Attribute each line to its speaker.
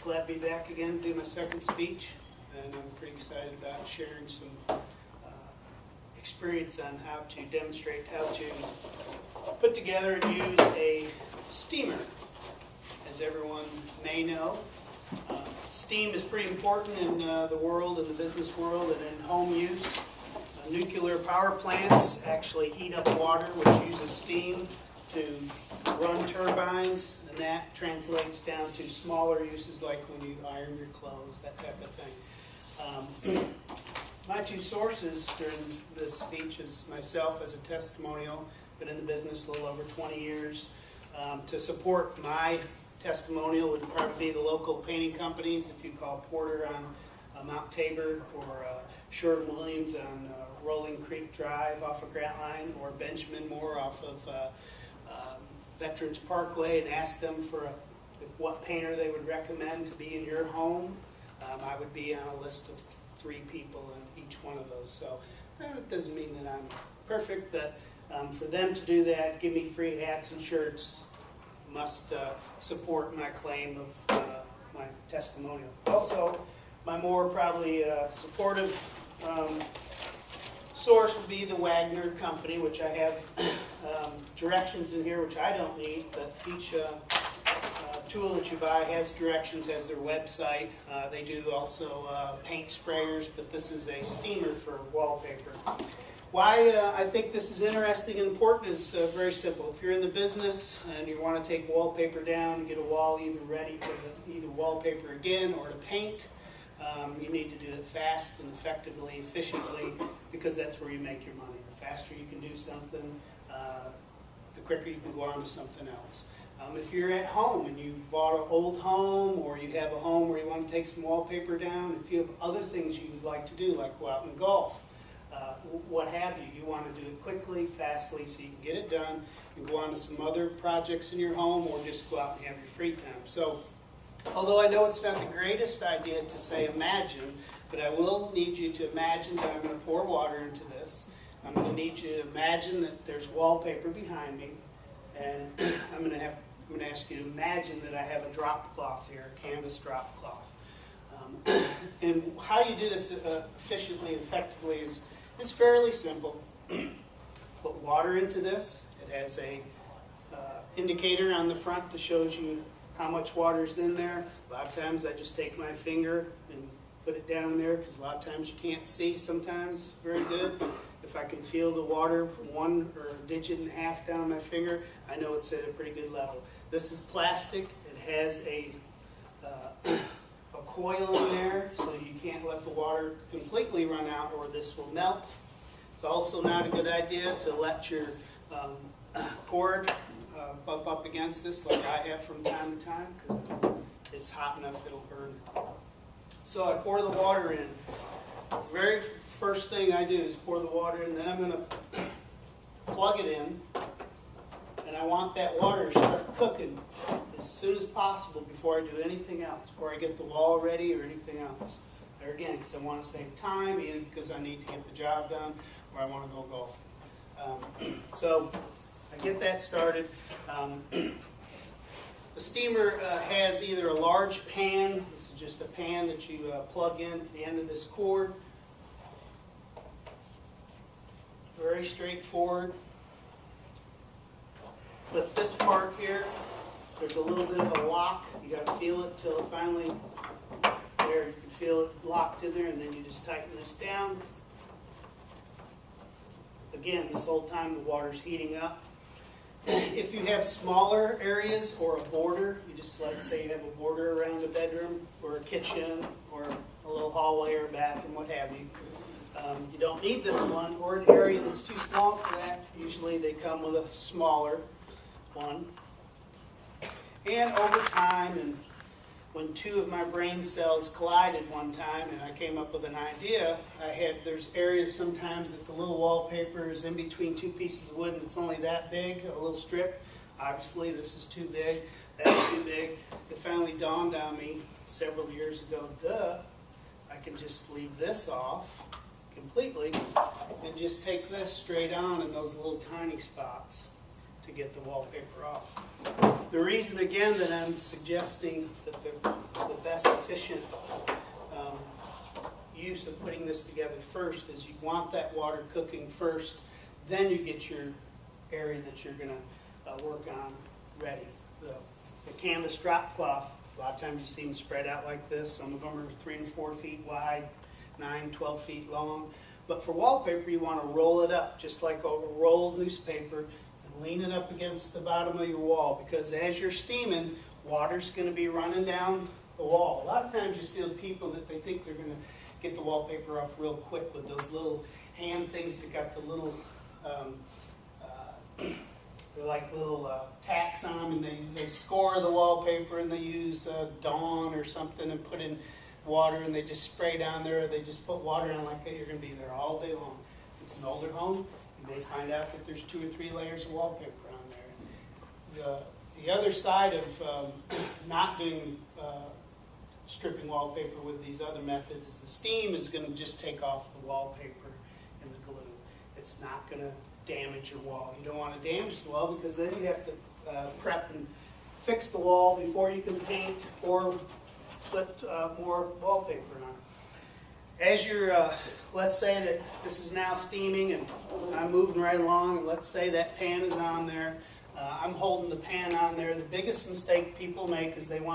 Speaker 1: Glad to be back again, do my second speech, and I'm pretty excited about sharing some experience on how to demonstrate how to put together and use a steamer. As everyone may know, steam is pretty important in the world, in the business world, and in home use. Nuclear power plants actually heat up water, which uses steam to run turbines, and that translates down to smaller uses like when you iron your clothes, that type of thing. My two sources during this speech is myself as a testimonial, been in the business a little over 20 years. To support my testimonial would probably be the local painting companies, if you call Porter on Mount Tabor, or Sherwin-Williams on Rolling Creek Drive off of Grantline, or Benjamin Moore off of Veterans Parkway, and ask them for what painter they would recommend to be in your home. I would be on a list of 3 people in each one of those. So it doesn't mean that I'm perfect, but for them to do that, give me free hats and shirts, must support my claim of my testimonial. Also, my more probably supportive source would be the Wagner Company, which I have directions in here, which I don't need, but each tool that you buy has directions, has their website. They do also paint sprayers, but this is a steamer for wallpaper. Why I think this is interesting and important is very simple. If you're in the business and you want to take wallpaper down and get a wall either ready to either wallpaper again or to paint, you need to do it fast and effectively, efficiently, because that's where you make your money. The faster you can do something, the quicker you can go on to something else. If you're at home and you bought an old home, or you have a home where you want to take some wallpaper down, if you have other things you would like to do, like go out and golf, what have you, you want to do it quickly, fastly, so you can get it done and go on to some other projects in your home, or just go out and have your free time. So, although I know it's not the greatest idea to say imagine, but I will need you to imagine that I'm going to pour water into this. I'm going to need you to imagine that there's wallpaper behind me, and I'm going to ask you to imagine that I have a drop cloth here, a canvas drop cloth. And how you do this efficiently and effectively is fairly simple. Put water into this. It has a indicator on the front that shows you how much water is in there. A lot of times I just take my finger and put it down there, because a lot of times you can't see sometimes very good. If I can feel the water from 1 or a digit and a half down my finger, I know it's at a pretty good level. This is plastic. It has a coil in there, so you can't let the water completely run out, or this will melt. It's also not a good idea to let your cord bump up against this like I have from time to time, because it's hot enough it'll burn. So I pour the water in. The very first thing I do is pour the water in, then I'm going to plug it in, and I want that water to start cooking as soon as possible before I do anything else, before I get the wall ready or anything else. There again, because I want to save time, either because I need to get the job done, or I want to go golfing. So I get that started. The steamer has either a large pan, this is just a pan that you plug in to the end of this cord. Very straightforward. But this part here, there's a little bit of a lock. You got to feel it till it finally, there, you can feel it locked in there, and then you just tighten this down. Again, this whole time the water's heating up. If you have smaller areas or a border, you just, let's say you have a border around a bedroom or a kitchen or a little hallway or a bathroom, what have you. You don't need this one, or an area that's too small for that. Usually they come with a smaller one. And over time, and when 2 of my brain cells collided one time and I came up with an idea, there's areas sometimes that the little wallpaper is in between 2 pieces of wood and it's only that big, a little strip. Obviously this is too big, that's too big. It finally dawned on me several years ago, I can just leave this off completely and just take this straight on in those little tiny spots to get the wallpaper off. The reason again that I'm suggesting that the best efficient use of putting this together first is you want that water cooking first, then you get your area that you're going to work on ready. The canvas drop cloth, a lot of times you see them spread out like this. Some of them are 3 and 4 feet wide, 9, 12 feet long. But for wallpaper, you want to roll it up just like a rolled newspaper and lean it up against the bottom of your wall, because as you're steaming, water's going to be running down the wall. A lot of times you see people that they think they're going to get the wallpaper off real quick with those little hand things that got the little, they're like little tacks on them, and they score the wallpaper and they use Dawn or something and put in water and they just spray down there, or they just put water on like that. You're going to be there all day long. If it's an older home, you may find out that there's 2 or 3 layers of wallpaper on there. The other side of not doing stripping wallpaper with these other methods is the steam is going to just take off the wallpaper and the glue. It's not going to damage your wall. You don't want to damage the wall, because then you have to prep and fix the wall before you can paint or put more wallpaper on. As you're, let's say that this is now steaming and I'm moving right along, and let's say that pan is on there. I'm holding the pan on there. The biggest mistake people make is they want